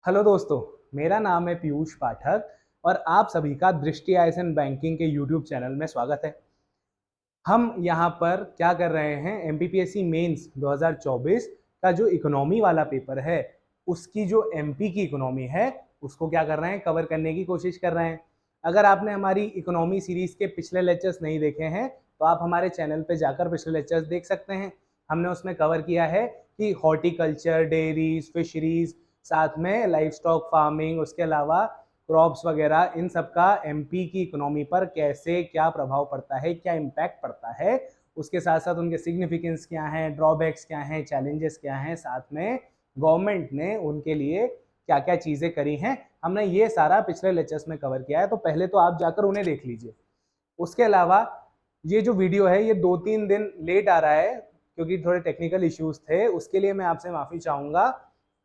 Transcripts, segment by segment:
Hello दोस्तों, मेरा नाम है पीयूष पाठक और आप सभी का दृष्टि आईएएस एंड बैंकिंग के यूट्यूब चैनल में स्वागत है। हम यहाँ पर क्या कर रहे हैं, एमपीपीएससी मेंस 2024 का जो इकोनॉमी वाला पेपर है उसकी जो एमपी की इकोनॉमी है उसको क्या कर रहे हैं, कवर करने की कोशिश कर रहे हैं। अगर आपने हमारी इकोनॉमी सीरीज के पिछले लेक्चर्स नहीं देखे हैं तो आप हमारे चैनल पे जाकर पिछले लेक्चर्स देख सकते हैं। हमने उसमें कवर किया है कि हॉर्टिकल्चर, डेयरीज, फिशरीज, साथ में लाइफ स्टॉक फार्मिंग, उसके अलावा क्रॉप्स वगैरह, इन सब का एमपी की इकोनॉमी पर कैसे क्या प्रभाव पड़ता है, क्या इम्पैक्ट पड़ता है, उसके साथ साथ उनके सिग्निफिकेंस क्या हैं, ड्रॉबैक्स क्या हैं, चैलेंजेस क्या हैं, साथ में गवर्नमेंट ने उनके लिए क्या क्या चीज़ें करी हैं, हमने ये सारा पिछले लेक्चर्स में कवर किया है। तो पहले तो आप जाकर उन्हें देख लीजिए। उसके अलावा ये जो वीडियो है ये 2-3 दिन लेट आ रहा है क्योंकि थोड़े टेक्निकल इश्यूज थे, उसके लिए मैं आपसे माफ़ी चाहूँगा।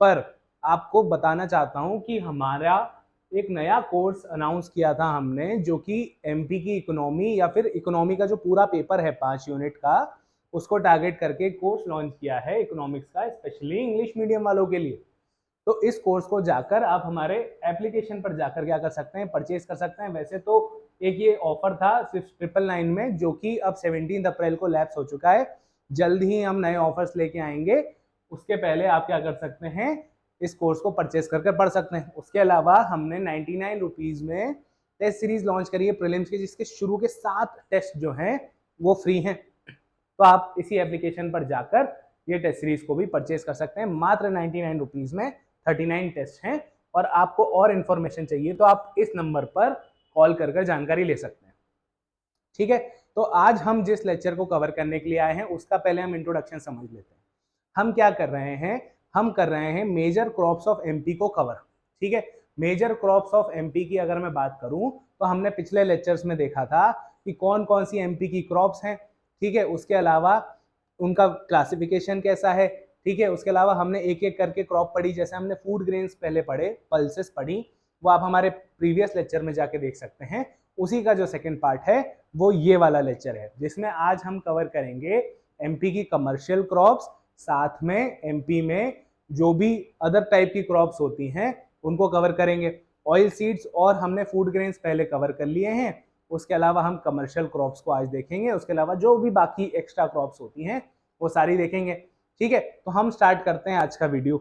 पर आपको बताना चाहता हूँ कि हमारा एक नया कोर्स अनाउंस किया था हमने, जो कि एमपी की इकोनॉमी या फिर इकोनॉमी का जो पूरा पेपर है 5 यूनिट का, उसको टारगेट करके कोर्स लॉन्च किया है इकोनॉमिक्स का, स्पेशली इंग्लिश मीडियम वालों के लिए। तो इस कोर्स को जाकर आप हमारे एप्लीकेशन पर जाकर क्या कर सकते हैं, परचेज कर सकते हैं। वैसे तो एक ये ऑफर था सिर्फ 999 में, जो कि अब 17 अप्रैल को लैप्स हो चुका है। जल्द ही हम नए ऑफर्स लेके आएंगे। उसके पहले आप क्या कर सकते हैं, इस कोर्स को परचेज करके पढ़ सकते हैं। उसके अलावा हमने 99 रुपीज़ में टेस्ट सीरीज लॉन्च करी है प्रीलिम्स की, जिसके शुरू के 7 टेस्ट जो हैं वो फ्री हैं। तो आप इसी एप्लीकेशन पर जाकर ये टेस्ट सीरीज को भी परचेज कर सकते हैं मात्र 99 रुपीज़ में। 39 टेस्ट हैं और आपको और इन्फॉर्मेशन चाहिए तो आप इस नंबर पर कॉल कर जानकारी ले सकते हैं। ठीक है, तो आज हम जिस लेक्चर को कवर करने के लिए आए हैं उसका पहले हम इंट्रोडक्शन समझ लेते हैं। हम क्या कर रहे हैं, हम कर रहे हैं मेजर क्रॉप्स ऑफ एमपी को कवर। ठीक है, मेजर क्रॉप्स ऑफ एमपी की अगर मैं बात करूं तो हमने पिछले लेक्चर्स में देखा था कि कौन कौन सी एमपी की क्रॉप्स हैं। ठीक है, उसके अलावा उनका क्लासिफिकेशन कैसा है। ठीक है, उसके अलावा हमने एक एक करके क्रॉप पढ़ी, जैसे हमने फूड ग्रेन्स पहले पढ़े, पल्सेस पढ़ी, वो आप हमारे प्रीवियस लेक्चर में जाके देख सकते हैं। उसी का जो सेकंड पार्ट है वो ये वाला लेक्चर है, जिसमें आज हम कवर करेंगे एमपी की कमर्शियल क्रॉप्स, साथ में एमपी में जो भी अदर टाइप की क्रॉप्स होती हैं उनको कवर करेंगे। ऑयल सीड्स और हमने फूड ग्रेन्स पहले कवर कर लिए हैं। उसके अलावा हम कमर्शियल क्रॉप्स को आज देखेंगे। उसके अलावा जो भी बाकी एक्स्ट्रा क्रॉप्स होती हैं वो सारी देखेंगे। ठीक है, तो हम स्टार्ट करते हैं आज का वीडियो।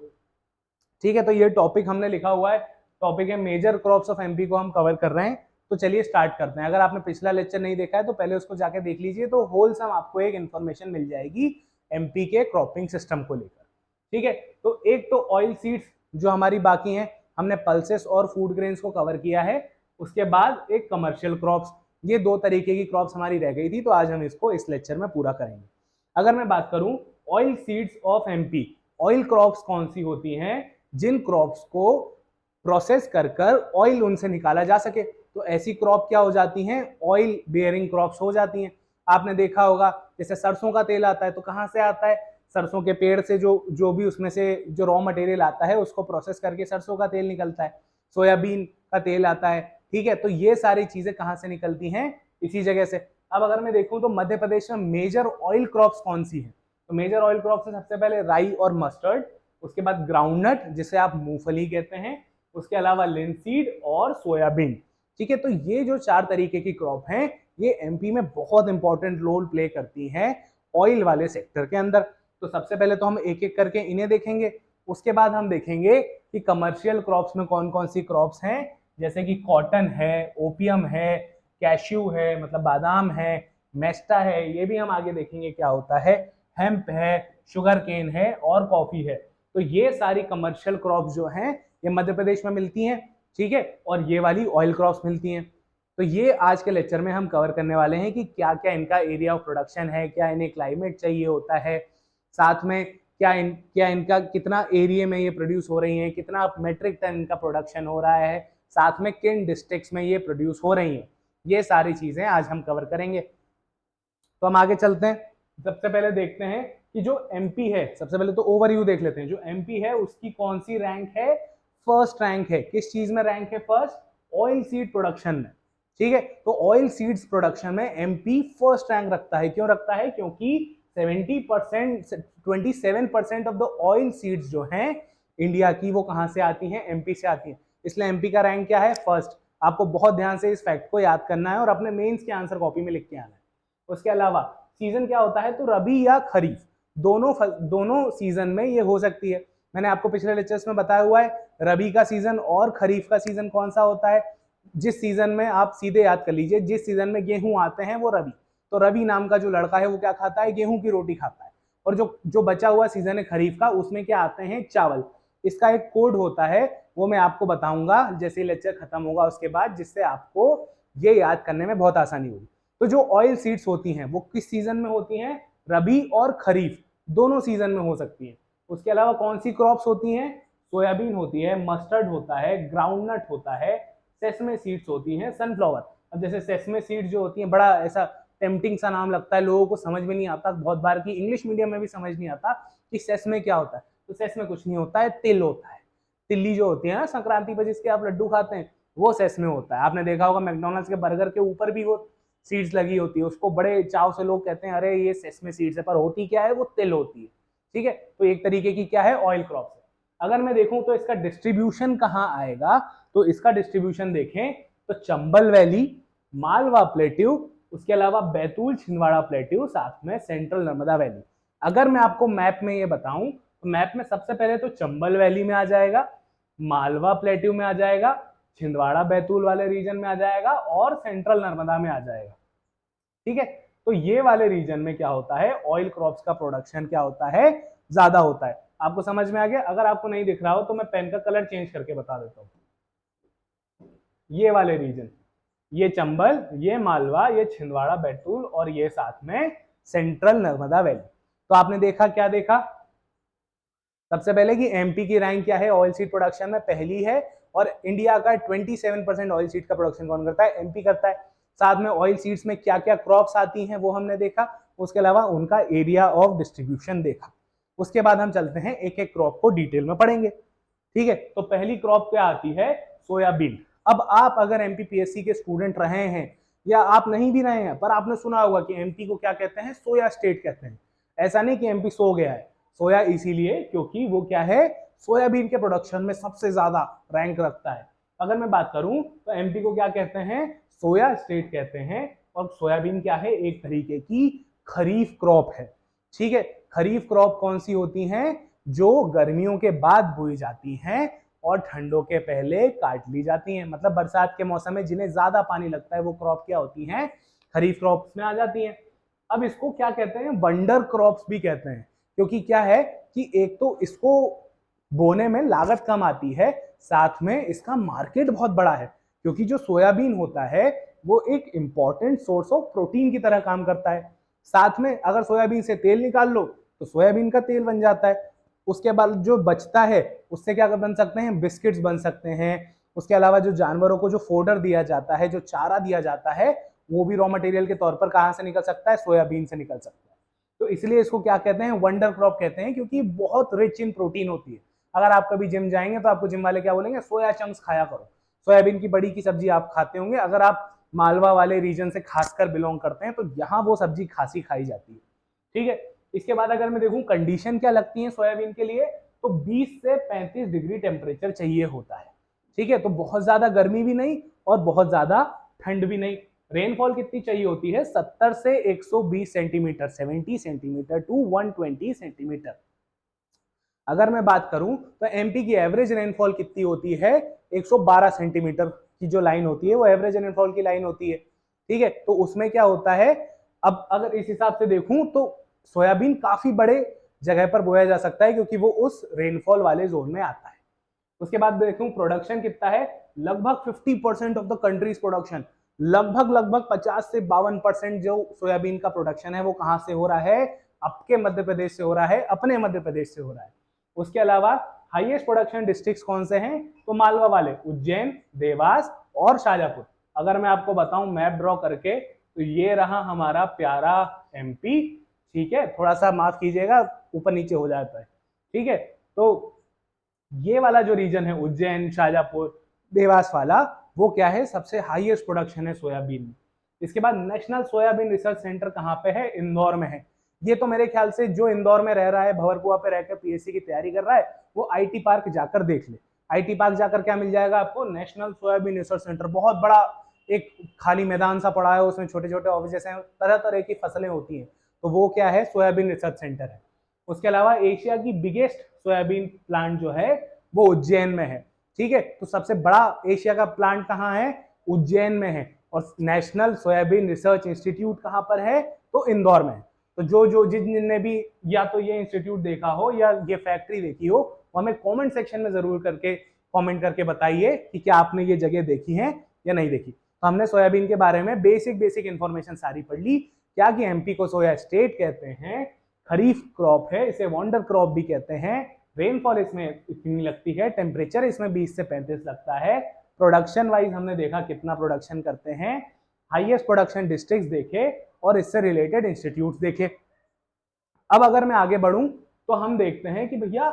ठीक है, तो ये टॉपिक हमने लिखा हुआ है, टॉपिक है मेजर क्रॉप्स ऑफ एमपी को हम कवर कर रहे हैं। तो चलिए स्टार्ट करते हैं। अगर आपने पिछला लेक्चर नहीं देखा है तो पहले उसको जाके देख लीजिए, तो होलसम आपको एक इन्फॉर्मेशन मिल जाएगी एमपी के क्रॉपिंग सिस्टम को लेकर। ठीक है, तो एक तो ऑयल सीड्स जो हमारी बाकी हैं, हमने पल्सेस और फूड ग्रेन्स को कवर किया है। उसके बाद एक कमर्शियल क्रॉप्स, ये दो तरीके की क्रॉप्स हमारी रह गई थी, तो आज हम इसको इस लेक्चर में पूरा करेंगे। अगर मैं बात करूं oil seeds of MP, oil crops कौन सी होती हैं जिन क्रॉप्स को प्रोसेस कर कर ऑयल उनसे निकाला जा सके, तो ऐसी क्रॉप क्या हो जाती हैं, ऑयल बेयरिंग क्रॉप्स हो जाती हैं। आपने देखा होगा जैसे सरसों का तेल आता है तो कहां से आता है, सरसों के पेड़ से जो जो भी उसमें से जो रॉ मटेरियल आता है उसको प्रोसेस करके सरसों का तेल निकलता है। सोयाबीन का तेल आता है। ठीक है, तो ये सारी चीजें कहां से निकलती हैं, इसी जगह से। अब अगर मैं देखूं तो मध्य प्रदेश में मेजर ऑयल क्रॉप्स कौन सी है, तो मेजर ऑयल क्रॉप्स में सबसे पहले राई और मस्टर्ड, उसके बाद ग्राउंडनट जिसे आप मूंगफली कहते हैं, उसके अलावा लिनसीड और सोयाबीन। ठीक है, तो ये जो 4 तरीके की क्रॉप हैं ये एमपी में बहुत इंपॉर्टेंट रोल प्ले करती हैं ऑयल वाले सेक्टर के अंदर। तो सबसे पहले तो हम एक एक करके इन्हें देखेंगे। उसके बाद हम देखेंगे कि कमर्शियल क्रॉप्स में कौन कौन सी क्रॉप्स हैं, जैसे कि कॉटन है, ओपियम है, कैश्यू है मतलब बादाम है, मेस्टा है, ये भी हम आगे देखेंगे क्या होता है, हेम्प है, शुगर केन है और कॉफी है। तो ये सारी कमर्शियल क्रॉप्स जो हैं ये मध्य प्रदेश में मिलती हैं। ठीक है, और ये वाली ऑयल क्रॉप्स मिलती हैं। तो ये आज के लेक्चर में हम कवर करने वाले हैं कि क्या क्या इनका एरिया ऑफ प्रोडक्शन है, क्या इन्हें क्लाइमेट चाहिए होता है, साथ में क्या इनका कितना एरिया में ये प्रोड्यूस हो रही हैं, कितना मेट्रिक टन इनका प्रोडक्शन हो रहा है, साथ में किन डिस्ट्रिक्ट्स में ये प्रोड्यूस हो रही हैं, ये सारी चीजें आज हम कवर करेंगे। तो हम आगे चलते हैं। सबसे पहले देखते हैं कि जो एमपी है, सबसे पहले तो ओवरव्यू देख लेते हैं। जो एमपी है उसकी कौन सी रैंक है, फर्स्ट रैंक है। किस चीज में रैंक है फर्स्ट, ऑयल सीड प्रोडक्शन में। ठीक है, तो ऑयल सीड्स प्रोडक्शन में एमपी फर्स्ट रैंक रखता है। क्यों रखता है, क्योंकि 27% ऑफ द ऑयल सीड्स जो हैं इंडिया की वो कहाँ से आती हैं, एमपी से आती हैं। इसलिए एमपी का रैंक क्या है, फर्स्ट। आपको बहुत ध्यान से इस फैक्ट को याद करना है और अपने मेंस के आंसर कॉपी में लिख के आना है। उसके अलावा सीजन क्या होता है, तो रबी या खरीफ दोनों सीजन में ये हो सकती है। मैंने आपको पिछले लेक्चर्स में बताया हुआ है रबी का सीजन और खरीफ का सीजन कौन सा होता है। जिस सीजन में आप सीधे याद कर लीजिए, जिस सीजन में गेहूं आते हैं वो रबी, तो रवि नाम का जो लड़का है वो क्या खाता है, गेहूं की रोटी खाता है। और जो बचा हुआ सीजन है खरीफ का, उसमें क्या आते हैं, चावल। इसका एक कोड होता है, वो मैं आपको बताऊंगा जैसे लेक्चर खत्म होगा उसके बाद, जिससे आपको ये याद करने में बहुत आसानी होगी। तो जो ऑयल सीड्स होती हैं वो किस सीजन में होती हैं, रबी और खरीफ दोनों सीजन में हो सकती हैं। उसके अलावा कौन सी क्रॉप्स होती हैं, सोयाबीन होती है, मस्टर्ड होता है, ग्राउंडनट होता है, सेसमे सीड्स होती हैं, सनफ्लावर। अब जैसे सेसमे सीड्स जो होती हैं, बड़ा ऐसा टेम्पटिंग सा नाम लगता है, लोगों को समझ में नहीं आता बहुत बार कि इंग्लिश मीडियम में भी समझ नहीं आता कि सेसमे क्या होता है। तो सेसमे कुछ नहीं होता है, तिल होता है। तिल्ली जो होती है ना संक्रांति पर जिसके आप लड्डू खाते हैं, वो सेसमे होता है। आपने देखा होगा मैकडॉनल्ड्स के बर्गर के ऊपर भी वो सीड्स लगी होती है, उसको बड़े चाव से लोग कहते हैं अरे ये सेसमे सीड्स है, पर होती क्या है, वो तिल होती है। ठीक है, तो एक तरीके की क्या है, ऑयल क्रॉप है। अगर मैं देखूं तो इसका डिस्ट्रीब्यूशन कहाँ आएगा, तो इसका डिस्ट्रीब्यूशन देखें तो चंबल वैली, मालवा प्लेट्यू, उसके अलावा बैतूल छिंदवाड़ा प्लेट्यू, साथ में सेंट्रल नर्मदा वैली। अगर मैं आपको मैप में ये बताऊं तो मैप में सबसे पहले तो चंबल वैली में आ जाएगा, मालवा प्लेट्यू में आ जाएगा, छिंदवाड़ा बैतूल वाले रीजन में आ जाएगा और सेंट्रल नर्मदा में आ जाएगा। ठीक है, तो ये वाले रीजन में क्या होता है, ऑयल क्रॉप्स का प्रोडक्शन क्या होता है, ज्यादा होता है। आपको समझ में आ गया? अगर आपको नहीं दिख रहा हो तो मैं पेन का कलर चेंज करके बता देता हूं। ये वाले रीजन, ये चंबल, ये मालवा, ये छिंदवाड़ा बैतूल और ये साथ में सेंट्रल नर्मदा वैली। तो आपने देखा, क्या देखा, सबसे पहले कि एमपी की रैंक क्या है ऑयल सीड प्रोडक्शन में, पहली है। और इंडिया का 27% ऑयल सीड का प्रोडक्शन कौन करता है, एमपी करता है। साथ में ऑयल सीड्स में क्या क्या क्रॉप्स आती हैं वो हमने देखा, उसके अलावा उनका एरिया ऑफ डिस्ट्रीब्यूशन देखा। उसके बाद हम चलते हैं एक एक क्रॉप को डिटेल में पढ़ेंगे। ठीक है, तो पहली क्रॉप क्या आती है, सोयाबीन। अब आप अगर एमपीपीएससी के स्टूडेंट रहे हैं या आप नहीं भी रहे हैं, पर आपने सुना होगा कि एमपी को क्या कहते हैं, सोया स्टेट कहते हैं। ऐसा नहीं कि एमपी सो गया है, सोया इसीलिए क्योंकि वो क्या है, सोयाबीन के प्रोडक्शन में सबसे ज्यादा रैंक रखता है। अगर मैं बात करूं तो एमपी को क्या कहते हैं, सोया स्टेट कहते हैं। और सोयाबीन क्या है, एक तरीके की खरीफ क्रॉप है। ठीक है, खरीफ क्रॉप कौन सी होती हैं, जो गर्मियों के बाद बोई जाती हैं और ठंडों के पहले काट ली जाती हैं। मतलब बरसात के मौसम में जिन्हें ज्यादा पानी लगता है वो क्रॉप क्या होती हैं, खरीफ क्रॉप्स में आ जाती हैं। अब इसको क्या कहते हैं, वंडर क्रॉप्स भी कहते हैं, क्योंकि क्या है कि एक तो इसको बोने में लागत कम आती है, साथ में इसका मार्केट बहुत बड़ा है। क्योंकि जो सोयाबीन होता है वो एक इंपॉर्टेंट सोर्स ऑफ प्रोटीन की तरह काम करता है। साथ में अगर सोयाबीन से तेल निकाल लो तो सोयाबीन का तेल बन जाता है। उसके बाद जो बचता है उससे क्या बन सकते हैं, बिस्किट्स बन सकते हैं। उसके अलावा जो जानवरों को जो फोडर दिया जाता है, जो चारा दिया जाता है, वो भी रॉ मटेरियल के तौर पर कहां से निकल सकता है, सोयाबीन से निकल सकता है। तो इसलिए इसको क्या कहते हैं, वंडर क्रॉप कहते हैं, क्योंकि बहुत रिच इन प्रोटीन होती है। अगर आप कभी जिम जाएंगे तो आपको जिम वाले क्या बोलेंगे, सोया चंक्स खाया करो। सोयाबीन की बड़ी की सब्जी आप खाते होंगे, अगर आप मालवा वाले रीजन से खासकर बिलोंग करते हैं तो यहाँ वो सब्जी खासी खाई जाती है। ठीक है, इसके बाद अगर मैं देखूं कंडीशन क्या लगती है सोयाबीन के लिए, तो 20 से 35 डिग्री टेम्परेचर चाहिए होता है। ठीक है, तो बहुत ज्यादा गर्मी भी नहीं और बहुत ज्यादा ठंड भी नहीं। रेनफॉल कितनी चाहिए होती है, 70 से 120 सेंटीमीटर, 70 सेंटीमीटर टू 120 सेंटीमीटर। अगर मैं बात करूं तो एमपी की एवरेज रेनफॉल कितनी होती है, 112 सेंटीमीटर की जो लाइन होती है वो एवरेज रेनफॉल की लाइन होती है। ठीक है, तो उसमें क्या होता है, अब अगर इस हिसाब से देखूं तो सोयाबीन काफी बड़े जगह पर बोया जा सकता है क्योंकि वो उस रेनफॉल वाले जोन में आता है। उसके बाद देखूं प्रोडक्शन कितना है, लगभग 50% ऑफ द कंट्रीज प्रोडक्शन, लगभग 50 से 52% जो सोयाबीन का प्रोडक्शन है वो कहां से हो रहा है, आपके मध्य प्रदेश से हो रहा है, अपने मध्य प्रदेश से हो रहा है। उसके अलावा हाईएस्ट प्रोडक्शन डिस्ट्रिक्ट्स कौन से हैं, तो मालवा वाले, उज्जैन, देवास और शाजापुर। अगर मैं आपको बताऊं मैप ड्रॉ करके, तो ये रहा हमारा प्यारा एमपी। ठीक है, थोड़ा सा माफ कीजिएगा ऊपर नीचे हो जाता है। ठीक है, तो ये वाला जो रीजन है उज्जैन, शाजापुर, देवास वाला, वो क्या है, सबसे हाईएस्ट प्रोडक्शन है सोयाबीन में। इसके बाद नेशनल सोयाबीन रिसर्च सेंटर कहाँ पे है, इंदौर में है। ये तो मेरे ख्याल से जो इंदौर में रह रहा है, भंवरकुआ पे रहकर पीएससी की तैयारी कर रहा है, वो आईटी पार्क जाकर देख ले। आईटी पार्क जाकर क्या मिल जाएगा आपको? नेशनल सोयाबीन रिसर्च सेंटर, बहुत बड़ा एक खाली मैदान सा पड़ा है, उसमें छोटे छोटे ऑफिस हैं, तरह तरह की फसलें होती हैं, तो वो क्या है? सोयाबीन रिसर्च सेंटर है। उसके अलावा एशिया की बिगेस्ट सोयाबीन प्लांट जो है वो उज्जैन में है। ठीक है, तो सबसे बड़ा एशिया का प्लांट कहाँ है? उज्जैन में है। और नेशनल सोयाबीन रिसर्च इंस्टीट्यूट कहाँ पर है? तो इंदौर में है। तो जो जिनने भी या तो ये इंस्टीट्यूट देखा हो या ये फैक्ट्री देखी हो, वो हमें कमेंट सेक्शन में जरूर करके कमेंट करके बताइए कि क्या आपने ये जगह देखी है या नहीं देखी। तो हमने सोयाबीन के बारे में बेसिक इंफॉर्मेशन सारी पढ़ ली। क्या कि एमपी को सोया स्टेट कहते हैं, खरीफ क्रॉप है, इसे वंडर क्रॉप भी कहते हैं, रेनफॉल इसमें इतनी लगती है, टेम्परेचर इसमें 20 से 35 लगता है, प्रोडक्शन वाइज हमने देखा कितना प्रोडक्शन करते हैं, हाईएस्ट प्रोडक्शन डिस्ट्रिक्ट्स देखे और इससे रिलेटेड इंस्टीट्यूट्स देखे। अब अगर मैं आगे बढ़ूं तो हम देखते हैं कि भैया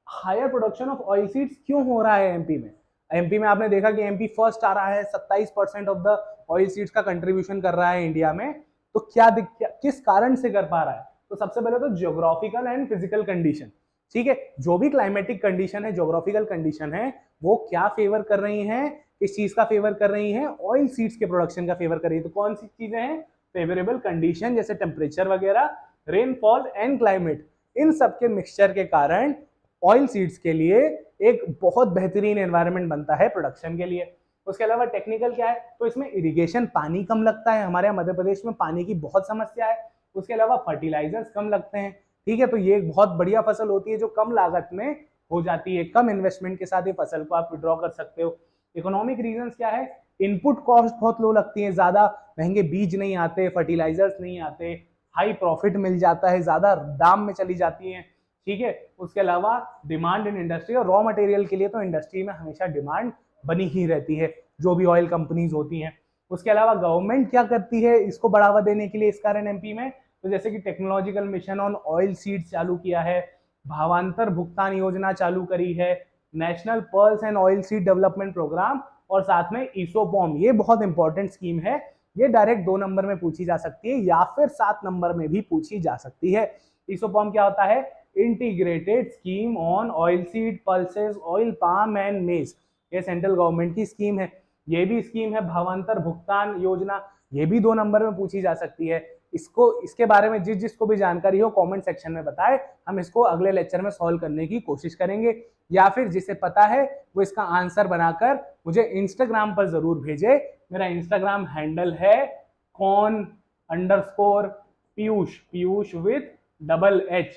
higher production of oil seeds क्यों हो रहा है एमपी में। एमपी में आपने देखा कि एमपी फर्स्ट आ रहा है, 27% ऑफ द ऑयल सीड्स का कंट्रीब्यूशन कर रहा है इंडिया में। तो किस कारण से कर पा रहा है? तो सबसे पहले तो ज्योग्राफिकल एंड फिजिकल कंडीशन। ठीक है, जो भी क्लाइमेटिक कंडीशन है, ज्योग्राफिकल कंडीशन है, वो क्या फेवर कर रही हैं? किस चीज का फेवर कर रही हैं? ऑयल सीड्स के प्रोडक्शन का फेवर कर रही है। तो कौन सी चीजें हैं? फेवरेबल कंडीशन, जैसे टेम्परेचर वगैरह, रेनफॉल एंड क्लाइमेट, इन सब के मिक्सचर के कारण ऑयल सीड्स के लिए एक बहुत बेहतरीन एनवायरनमेंट बनता है प्रोडक्शन के लिए। उसके अलावा टेक्निकल क्या है? तो इसमें इरिगेशन, पानी कम लगता है, हमारे यहाँ मध्य प्रदेश में पानी की बहुत समस्या है। उसके अलावा फर्टिलाइजर्स कम लगते हैं। ठीक है, तो ये एक बहुत बढ़िया फसल होती है जो कम लागत में हो जाती है, कम इन्वेस्टमेंट के साथ ये फसल को आप विड्रॉ कर सकते हो। इकोनॉमिक रीजंस क्या है? इनपुट कॉस्ट बहुत लो लगती है, ज्यादा महंगे बीज नहीं आते, फर्टिलाइजर्स नहीं आते, हाई प्रॉफिट मिल जाता है, ज्यादा दाम में चली जाती है। ठीक है, उसके अलावा डिमांड इन इंडस्ट्री, और रॉ मटेरियल के लिए तो इंडस्ट्री में हमेशा डिमांड बनी ही रहती है, जो भी ऑयल कंपनीज होती हैं। उसके अलावा गवर्नमेंट क्या करती है इसको बढ़ावा देने के लिए इस कारण एमपी में? तो जैसे कि technological mission on oil seeds चालू किया है, भावांतर भुगतान योजना चालू करी है, national pulses and oil seed development programme, और साथ में ईसोपॉम, ये बहुत इंपॉर्टेंट स्कीम है। ये डायरेक्ट 2 नंबर में पूछी जा सकती है या फिर 7 नंबर में भी पूछी जा सकती है। ईसोपॉम क्या होता है? Integrated scheme on oil seed, pulses, oil palm and मेज। ये सेंट्रल गवर्नमेंट की स्कीम है। ये भी स्कीम है भावांतर भुगतान योजना, ये भी 2 नंबर में पूछी जा सकती है। इसके बारे में जिसको भी जानकारी हो कमेंट सेक्शन में बताए, हम इसको अगले लेक्चर में सॉल्व करने की कोशिश करेंगे। या फिर जिसे पता है वो इसका आंसर बनाकर मुझे इंस्टाग्राम पर जरूर भेजे। मेरा इंस्टाग्राम हैंडल है con_पीयूष, पीयूष विथ डबल H।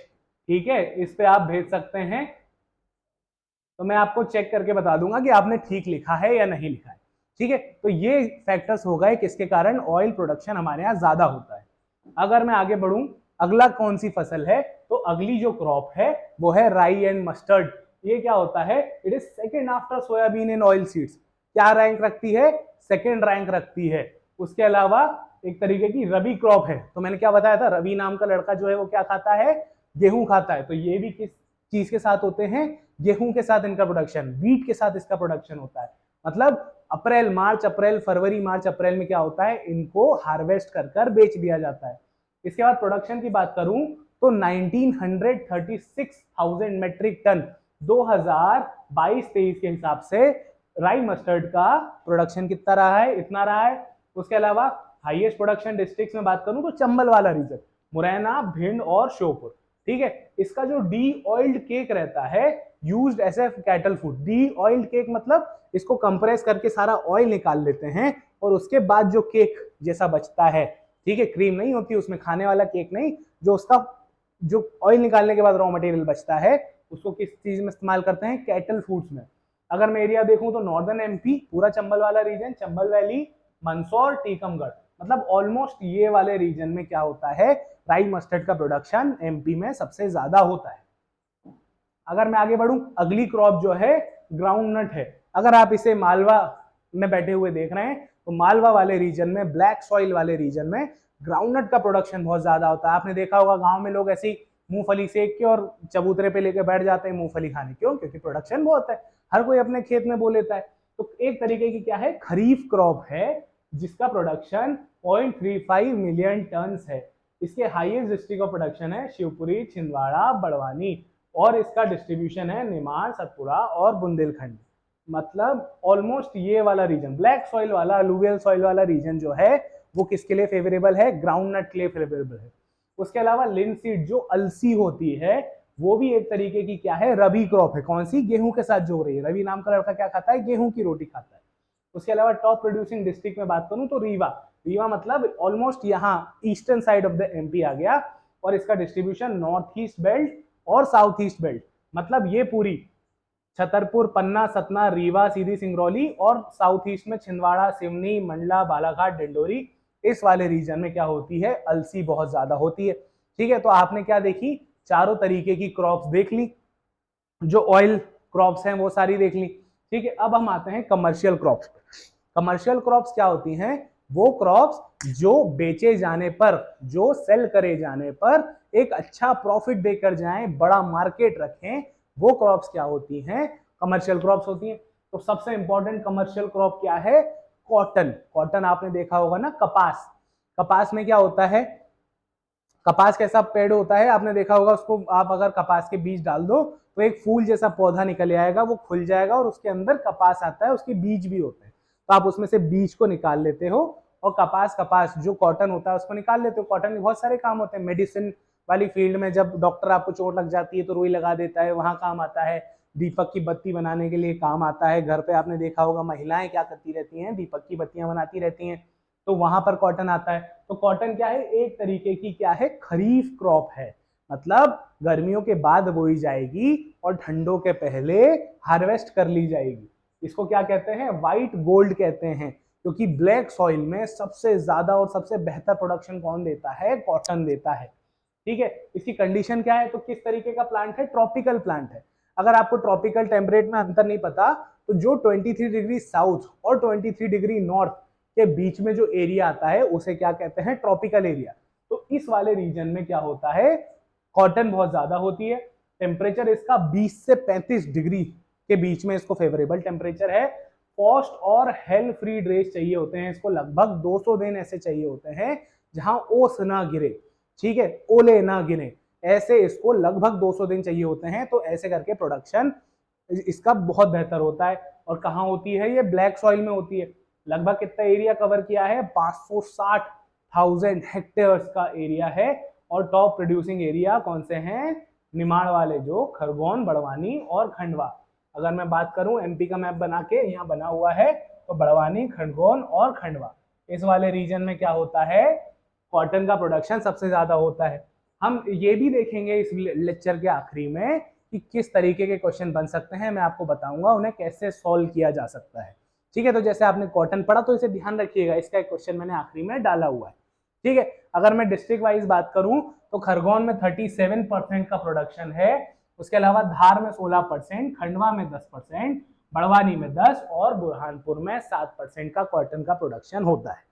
ठीक है, इस पे आप भेज सकते हैं, तो मैं आपको चेक करके बता दूंगा कि आपने ठीक लिखा है या नहीं लिखा है। ठीक है, तो ये फैक्टर्स हो गए किसके कारण ऑयल प्रोडक्शन हमारे यहाँ ज्यादा होता है। अगर मैं आगे बढ़ूं, अगला कौन सी फसल है? तो अगली जो क्रॉप है वो है राई एंड मस्टर्ड। ये क्या होता है? It is second after soybean in oil seeds. क्या रैंक रखती है? सेकेंड रैंक रखती है। उसके अलावा एक तरीके की रबी क्रॉप है। तो मैंने क्या बताया था? रवि नाम का लड़का जो है वो क्या खाता है? गेहूं खाता है। तो ये भी किस चीज के साथ होते हैं? गेहूं के साथ इनका प्रोडक्शन, वीट के साथ इसका प्रोडक्शन होता है। मतलब अप्रैल, मार्च, अप्रैल, फरवरी, मार्च, अप्रैल में क्या होता है? इनको हार्वेस्ट कर कर बेच दिया जाता है। इसके बाद प्रोडक्शन की बात करूं तो 1936,000 मेट्रिक टन 2022-23 के हिसाब से राई मस्टर्ड का प्रोडक्शन कितना रहा है? इतना रहा है। उसके अलावा हाईएस्ट प्रोडक्शन डिस्ट्रिक्ट्स में बात करूं तो चंबल वाला रीजन, मुरैना, भिंड और श्योपुर। ठीक है, इसका जो डी ऑयल्ड केक रहता है used as a cattle food. The oiled cake मतलब इसको कंप्रेस करके सारा ऑयल निकाल लेते हैं और उसके बाद जो केक जैसा बचता है, ठीक है, क्रीम नहीं होती उसमें, खाने वाला केक नहीं, जो उसका जो ऑयल निकालने के बाद रॉ मटेरियल बचता है उसको किस चीज में इस्तेमाल करते हैं? कैटल फूड्स में। अगर मैं एरिया देखूं तो नॉर्दर्न एमपी, पूरा चंबल वाला रीजन, चंबल वैली, मंदसौर, टीकमगढ़, मतलब ऑलमोस्ट ये वाले रीजन में क्या होता है? राई मस्टर्ड का प्रोडक्शन एमपी में सबसे ज्यादा होता है। अगर मैं आगे बढ़ूं, अगली क्रॉप जो है ग्राउंड नट है। अगर आप इसे मालवा में बैठे हुए देख रहे हैं तो मालवा वाले रीजन में, ब्लैक सॉइल वाले रीजन में ग्राउंडनट का प्रोडक्शन बहुत ज्यादा होता है। आपने देखा होगा गांव में लोग ऐसी मूंगफली सेक के और चबूतरे पे लेके बैठ जाते हैं मूंगफली खाने। क्यों? क्योंकि प्रोडक्शन बहुत है, हर कोई अपने खेत में बो लेता है। तो एक तरीके की क्या है? खरीफ क्रॉप है जिसका प्रोडक्शन 0.35 मिलियन टन है। इसके हाईएस्ट डिस्ट्रिक्ट ऑफ प्रोडक्शन है शिवपुरी, छिंदवाड़ा, बड़वानी, और इसका डिस्ट्रीब्यूशन है निमाड़, सतपुड़ा और बुंदेलखंड। मतलब ऑलमोस्ट ये वाला रीजन, ब्लैक सॉइल वाला, अलुवियल सॉइल वाला रीजन जो है वो किसके लिए फेवरेबल है, ग्राउंड नट के लिए फेवरेबल है। उसके अलावा लिनसीड जो अलसी होती है वो भी एक तरीके की क्या है, रबी क्रॉप है। कौन सी, गेहूं के साथ जो रही है। रवि नाम का लड़का क्या खाता है, गेहूं की रोटी खाता है। उसके अलावा टॉप प्रोड्यूसिंग डिस्ट्रिक्ट में बात करूं तो रीवा, रीवा मतलब ऑलमोस्ट यहाँ eastern side of the MP आ गया, और इसका डिस्ट्रीब्यूशन नॉर्थ ईस्ट बेल्ट और साउथ ईस्ट बेल्ट, मतलब ये पूरी छतरपुर, पन्ना, सतना, रीवा, सीधी, सिंगरौली, और साउथ ईस्ट में छिंदवाड़ा, सिवनी, मंडला, बालाघाट, डिंडोरी, इस वाले रीजन में क्या होती है, अलसी बहुत ज्यादा होती है। ठीक है, तो आपने क्या देखी, चारों तरीके की क्रॉप्स देख ली, जो ऑयल क्रॉप्स हैं वो सारी देख ली। ठीक है, अब हम आते हैं कमर्शियल क्रॉप्स। कमर्शियल क्रॉप्स क्या होती हैं, वो क्रॉप्स जो बेचे जाने पर, जो सेल करे जाने पर एक अच्छा प्रॉफिट देकर जाएं, बड़ा मार्केट रखें, वो क्रॉप्स क्या होती हैं, कमर्शियल क्रॉप्स होती हैं। तो सबसे इंपॉर्टेंट कमर्शियल क्रॉप क्या है, कॉटन। कॉटन आपने देखा होगा ना, कपास। कपास में क्या होता है, कपास कैसा पेड़ होता है, आपने देखा होगा उसको, आप अगर कपास के बीज डाल दो तो एक फूल जैसा पौधा निकल आएगा, वो खुल जाएगा और उसके अंदर कपास आता है, उसके बीज भी होते हैं। तो आप उसमें से बीज को निकाल लेते हो और कपास जो कॉटन होता है उसको निकाल लेते हो। कॉटन के बहुत सारे काम होते हैं, मेडिसिन वाली फील्ड में जब डॉक्टर आपको चोट लग जाती है तो रुई लगा देता है, वहां काम आता है। दीपक की बत्ती बनाने के लिए काम आता है। घर पे आपने देखा होगा महिलाएं क्या करती रहती हैं, दीपक की बत्तियां बनाती रहती हैं, तो वहां पर कॉटन आता है। तो कॉटन क्या है, एक तरीके की क्या है, खरीफ क्रॉप है, मतलब गर्मियों के बाद बोई जाएगी और ठंडों के पहले हार्वेस्ट कर ली जाएगी। इसको क्या कहते हैं, व्हाइट गोल्ड कहते हैं, क्योंकि ब्लैक सॉइल में सबसे ज्यादा और सबसे बेहतर प्रोडक्शन कौन देता है, कॉटन देता है। ठीक है, इसकी कंडीशन क्या है, तो किस तरीके का प्लांट है, ट्रॉपिकल प्लांट है। अगर आपको ट्रॉपिकल टेम्परेट में अंतर नहीं पता, तो जो 23 डिग्री साउथ और 23 डिग्री नॉर्थ के बीच में जो एरिया आता है उसे क्या कहते हैं, ट्रॉपिकल एरिया। तो इस वाले रीजन में क्या होता है, कॉटन बहुत ज्यादा होती है। टेम्परेचर इसका 20 से 35 डिग्री के बीच में इसको फेवरेबल टेम्परेचर है। कॉस्ट और हेल फ्री डेज चाहिए होते हैं इसको, लगभग 200 दिन ऐसे चाहिए होते हैं जहां ओस ना गिरे, ठीक है, ओले ना गिरे, ऐसे इसको लगभग 200 दिन चाहिए होते हैं। तो ऐसे करके प्रोडक्शन इसका बहुत बेहतर होता है। और कहाँ होती है, ये ब्लैक सॉइल में होती है। लगभग कितना एरिया कवर किया है, 560,000 हेक्टेयर्स का एरिया है। और टॉप प्रोड्यूसिंग एरिया कौन से हैं, निमाड़ वाले, जो खरगोन, बड़वानी और खंडवा। अगर मैं बात करूं एमपी का मैप बना के यहाँ बना हुआ है, तो बड़वानी, खरगोन और खंडवा, इस वाले रीजन में क्या होता है, कॉटन का प्रोडक्शन सबसे ज्यादा होता है। हम ये भी देखेंगे इस लेक्चर के आखिरी में कि किस तरीके के क्वेश्चन बन सकते हैं, मैं आपको बताऊंगा उन्हें कैसे सॉल्व किया जा सकता है। ठीक है, तो जैसे आपने कॉटन पढ़ा तो इसे ध्यान रखिएगा, इसका एक क्वेश्चन मैंने आखिरी में डाला हुआ है। ठीक है, अगर मैं डिस्ट्रिक्ट वाइज बात करूं तो खरगोन में 37% का प्रोडक्शन है। उसके अलावा धार में 16%, खंडवा में 10%, बड़वानी में 10 और बुरहानपुर में 7% का कॉटन का प्रोडक्शन होता है।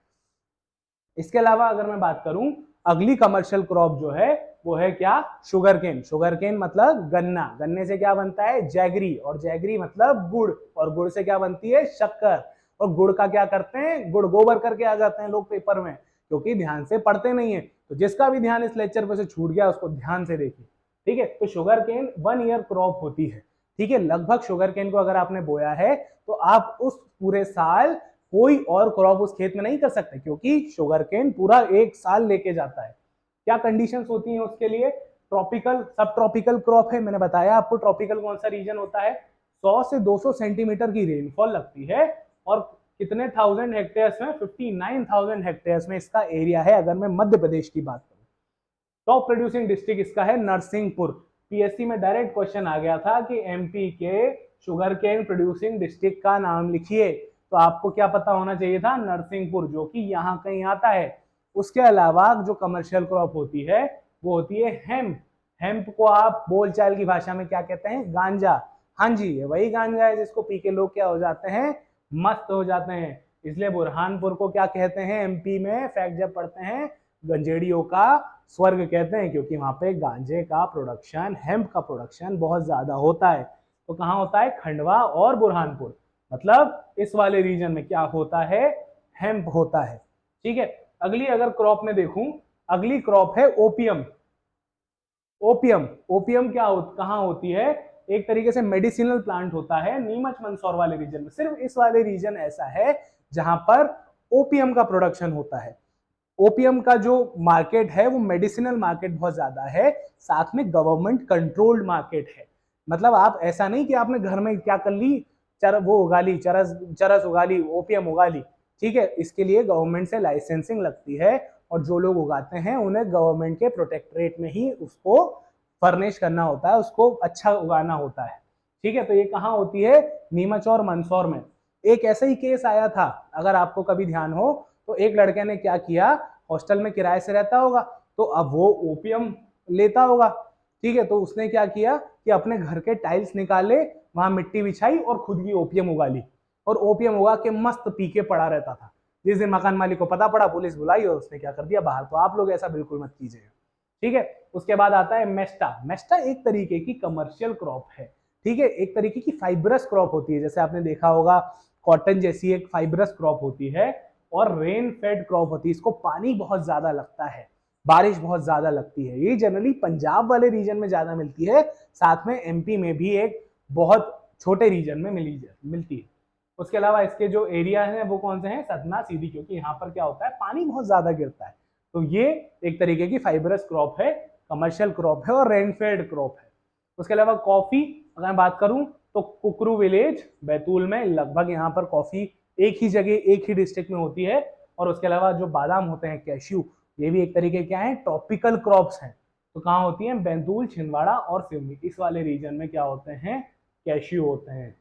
इसके अलावा अगर मैं बात करूं, अगली कमर्शियल क्रॉप जो है वो है क्या, शुगर केन। शुगर केन मतलब गन्ना। गन्ने से क्या बनता है, जैगरी, और जैगरी मतलब गुड़, और गुड़ से क्या बनती है, शक्कर। और गुड़ का क्या करते हैं, गुड़ गोबर करके आ जाते हैं लोग पेपर में, क्योंकि ध्यान से पढ़ते नहीं है। तो जिसका भी ध्यान इस लेक्चर पर से छूट गया उसको ध्यान से देखिए। ठीक है, तो शुगर केन 1 ईयर क्रॉप होती है। ठीक है, लगभग शुगर केन को अगर आपने बोया है तो आप उस पूरे साल कोई और क्रॉप उस खेत में नहीं कर सकते, क्योंकि शुगर केन पूरा एक साल लेके जाता है। क्या कंडीशंस होती हैं उसके लिए, ट्रॉपिकल, सब ट्रॉपिकल क्रॉप है, मैंने बताया आपको ट्रॉपिकल कौन सा रीजन होता है। 100 से 200 सेंटीमीटर की रेनफॉल लगती है, और कितने थाउजेंड हेक्टेयर्स में, 59,000 हेक्टेयर्स में इसका एरिया है, अगर मैं मध्य प्रदेश की बात करूं। टॉप प्रोड्यूसिंग डिस्ट्रिक्ट इसका है नरसिंहपुर। पीएससी में डायरेक्ट क्वेश्चन आ गया था कि एमपी के शुगर केन प्रोड्यूसिंग डिस्ट्रिक्ट का नाम लिखिए, तो आपको क्या पता होना चाहिए था, नरसिंहपुर, जो कि यहाँ कहीं आता है। उसके अलावा जो कमर्शियल क्रॉप होती है वो होती है हेम्प। हेम्प को आप बोलचाल की भाषा में क्या कहते हैं, गांजा। हाँ जी, ये वही गांजा है जिसको पी के लोग क्या हो जाते हैं, मस्त हो जाते हैं। इसलिए बुरहानपुर को क्या कहते हैं, एमपी में फैक्ट जब पढ़ते हैं, गंजेड़ियों का स्वर्ग कहते हैं, क्योंकि वहां पे गांजे का प्रोडक्शन, हेम्प का प्रोडक्शन बहुत ज्यादा होता है। तो कहाँ होता है, खंडवा और बुरहानपुर, मतलब इस वाले रीजन में क्या होता है, हेम्प होता है। ठीक है, अगली अगर क्रॉप में देखूं अगली क्रॉप है ओपियम। ओपियम, ओपियम कहाँ होती है, एक तरीके से मेडिसिनल प्लांट होता है नीमच मंदसौर वाले रीजन में। सिर्फ इस वाले रीजन ऐसा है जहां पर ओपियम का प्रोडक्शन होता है। ओपियम का जो मार्केट है वो मेडिसिनल मार्केट बहुत ज्यादा है, साथ में गवर्नमेंट कंट्रोल्ड मार्केट है। मतलब आप ऐसा नहीं कि आपने घर में क्या कर ली, वो उगा ली, चरस चरस उगा ली, ओपियम उगा ली, ठीक है। इसके लिए गवर्नमेंट से लाइसेंसिंग लगती है और जो लोग उगाते हैं उन्हें गवर्नमेंट के प्रोटेक्टरेट में ही उसको फर्निश करना होता है, उसको अच्छा उगाना होता है, ठीक है। तो ये कहाँ होती है, नीमच और मंदसौर में। एक ऐसा ही केस आया था, अगर आपको कभी ध्यान हो तो, एक लड़के ने क्या किया, हॉस्टल में किराए से रहता होगा तो अब वो ओपियम लेता होगा, ठीक है। तो उसने क्या किया कि अपने घर के टाइल्स निकाले, वहां मिट्टी बिछाई और खुद की ओपियम उगा ली, और ओपियम उगा के मस्त पी के पड़ा रहता था। जिस दिन मकान मालिक को पता पड़ा, पुलिस बुलाई और उसने क्या कर दिया, बाहर। तो आप लोग ऐसा बिल्कुल मत कीजिएगा, ठीक है। उसके बाद आता है मेस्टा। मेस्टा एक तरीके की कमर्शियल क्रॉप है, ठीक है, एक तरीके की फाइबरस क्रॉप होती है, जैसे आपने देखा होगा कॉटन जैसी एक फाइबरस क्रॉप होती है, और रेन फेड क्रॉप होती है। इसको पानी बहुत ज्यादा लगता है, बारिश बहुत ज्यादा लगती है। ये जनरली पंजाब वाले रीजन में ज्यादा मिलती है, साथ में एमपी में भी एक बहुत छोटे रीजन में मिलती है। उसके अलावा इसके जो एरिया है वो कौन से हैं, सतना सीधी, क्योंकि यहाँ पर क्या होता है, पानी बहुत ज्यादा गिरता है। तो ये एक तरीके की फाइबरस क्रॉप है, कमर्शियल क्रॉप है और रेनफेड क्रॉप है। उसके अलावा कॉफी अगर मैं बात करूं तो कुकरू विलेज बैतूल में लगभग यहाँ पर कॉफी एक ही जगह एक ही डिस्ट्रिक्ट में होती है। और उसके अलावा जो बादाम होते हैं, कैश्यू, ये भी एक तरीके क्या है, ट्रॉपिकल क्रॉप्स हैं। तो कहाँ होती हैं, बैतूल, छिंदवाड़ा और सिवनी, इस वाले रीजन में क्या होते हैं, कैश्यू होते हैं,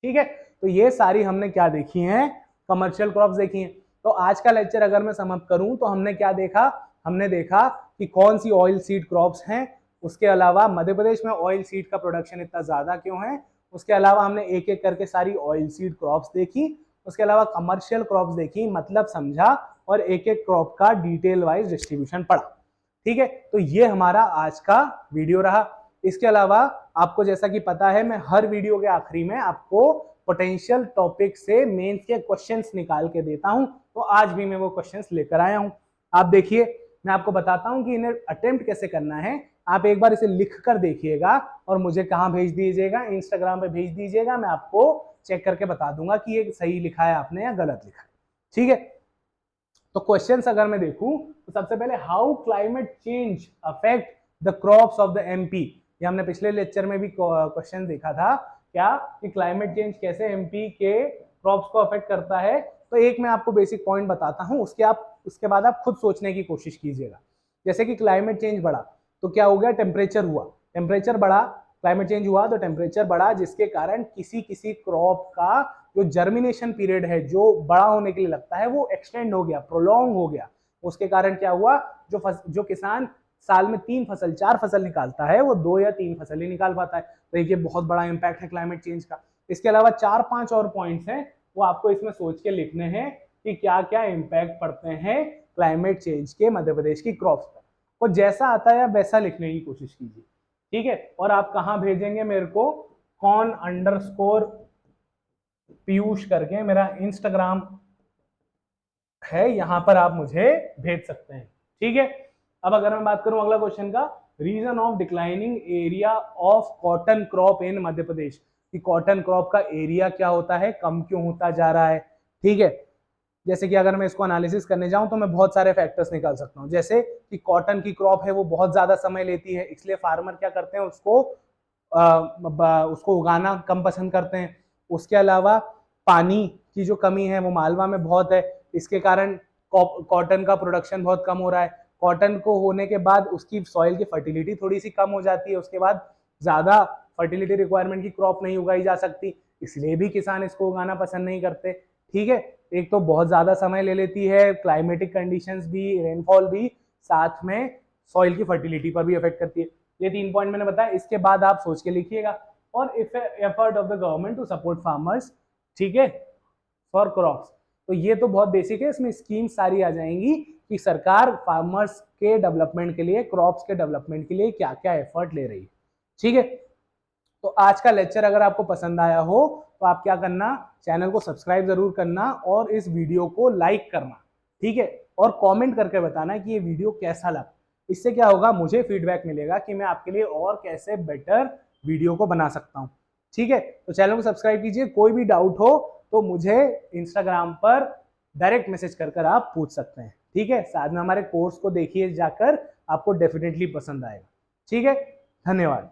ठीक है। तो ये सारी हमने क्या देखी हैं, कमर्शियल क्रॉप्स देखी हैं। तो आज का लेक्चर अगर मैं समअप करूं तो हमने क्या देखा, हमने देखा कि कौन सी ऑयल सीड क्रॉप्स हैं, उसके अलावा मध्य प्रदेश में ऑयल सीड का प्रोडक्शन इतना ज्यादा क्यों है, उसके अलावा हमने एक एक करके सारी ऑयल सीड क्रॉप्स देखी, उसके अलावा कमर्शियल क्रॉप्स देखी, मतलब समझा, और एक एक क्रॉप का डिटेल वाइज डिस्ट्रीब्यूशन पढ़ा, ठीक है। तो ये हमारा आज का वीडियो रहा। इसके अलावा आपको जैसा कि पता है, मैं हर वीडियो के आखिरी में आपको पोटेंशियल टॉपिक से मेंस के क्वेश्चंस निकाल के देता हूं। तो आज भी मैं वो क्वेश्चंस लेकर आया हूं। आप देखिए, मैं आपको बताता हूं कि इन्हें अटेम्प्ट कैसे करना है। आप एक बार इसे लिख कर देखिएगा और मुझे कहाँ भेज दीजिएगा, इंस्टाग्राम पे भेज दीजिएगा। मैं आपको चेक करके बता दूंगा कि ये सही लिखा है आपने या गलत लिखा है, ठीक है। तो क्वेश्चंस अगर मैं देखूं तो सबसे पहले, how climate change affect the crops of the MP. ये हमने पिछले लेक्चर में भी क्वेश्चन देखा था, क्या कि क्लाइमेट चेंज कैसे एमपी के क्रॉप्स को अफेक्ट करता है। तो एक मैं आपको बेसिक पॉइंट बताता हूं, उसके बाद आप खुद सोचने की कोशिश कीजिएगा। जैसे कि क्लाइमेट चेंज बढ़ा तो क्या हो गया, टेम्परेचर हुआ, टेम्परेचर बढ़ा, क्लाइमेट चेंज हुआ तो टेम्परेचर बढ़ा, जिसके कारण किसी किसी क्रॉप का जो जर्मिनेशन पीरियड है, जो बड़ा होने के लिए लगता है, वो एक्सटेंड हो गया, प्रोलॉन्ग हो गया। उसके कारण क्या हुआ, जो किसान साल में 3 फसल 4 फसल निकालता है, वो 2 या 3 फसल ही निकाल पाता है। तो ये बहुत बड़ा इंपैक्ट है क्लाइमेट चेंज का। इसके अलावा 4-5 और पॉइंट्स हैं, वो आपको इसमें सोच के लिखने हैं कि क्या क्या इंपैक्ट पड़ते हैं क्लाइमेट चेंज के मध्य प्रदेश की क्रॉप्स पर। और जैसा आता है वैसा लिखने की कोशिश कीजिए, ठीक है। और आप कहाँ भेजेंगे मेरे को, con_पीयूष करके मेरा इंस्टाग्राम है, यहां पर आप मुझे भेज सकते हैं, ठीक है। अब अगर मैं बात करूं अगला क्वेश्चन का, reason of declining area of cotton crop in Madhya Pradesh, कि कॉटन क्रॉप का एरिया क्या होता है, कम क्यों होता जा रहा है, ठीक है। जैसे कि अगर मैं इसको एनालिसिस करने जाऊं तो मैं बहुत सारे फैक्टर्स निकाल सकता हूं, जैसे कि कॉटन की क्रॉप है वो बहुत ज्यादा समय लेती है, इसलिए फार्मर क्या करते हैं, उसको उगाना कम पसंद करते हैं। उसके अलावा पानी की जो कमी है वो मालवा में बहुत है, इसके कारण कॉटन का प्रोडक्शन बहुत कम हो रहा है। कॉटन को होने के बाद उसकी सॉइल की फर्टिलिटी थोड़ी सी कम हो जाती है, उसके बाद ज्यादा फर्टिलिटी रिक्वायरमेंट की क्रॉप नहीं उगाई जा सकती, इसलिए भी किसान इसको उगाना पसंद नहीं करते, ठीक है। एक तो बहुत ज्यादा समय ले लेती है, क्लाइमेटिक कंडीशंस भी, रेनफॉल भी, साथ में सॉइल की फर्टिलिटी पर भी अफेक्ट करती है। ये 3 पॉइंट मैंने बताया, इसके बाद आप सोच के लिखिएगा। और effort of the government to support farmers, ठीक है, फॉर क्रॉप्स। तो ये तो बहुत बेसिक है, इसमें स्कीम सारी आ जाएंगी कि सरकार फार्मर्स के डेवलपमेंट के लिए, क्रॉप्स के डेवलपमेंट के लिए क्या क्या एफर्ट ले रही है, ठीक है। तो आज का लेक्चर अगर आपको पसंद आया हो तो आप क्या करना, चैनल को सब्सक्राइब जरूर करना और इस वीडियो को लाइक करना, ठीक है, और कमेंट करके बताना कि ये वीडियो कैसा लगा। इससे क्या होगा, मुझे फीडबैक मिलेगा कि मैं आपके लिए और कैसे बेटर वीडियो को बना सकता हूँ। ठीक है, तो चैनल को सब्सक्राइब कीजिए। कोई भी डाउट हो तो मुझे इंस्टाग्राम पर डायरेक्ट मैसेज कर आप पूछ सकते हैं। ठीक है, साथ में हमारे कोर्स को देखिए जाकर, आपको डेफिनेटली पसंद आएगा। ठीक है, धन्यवाद।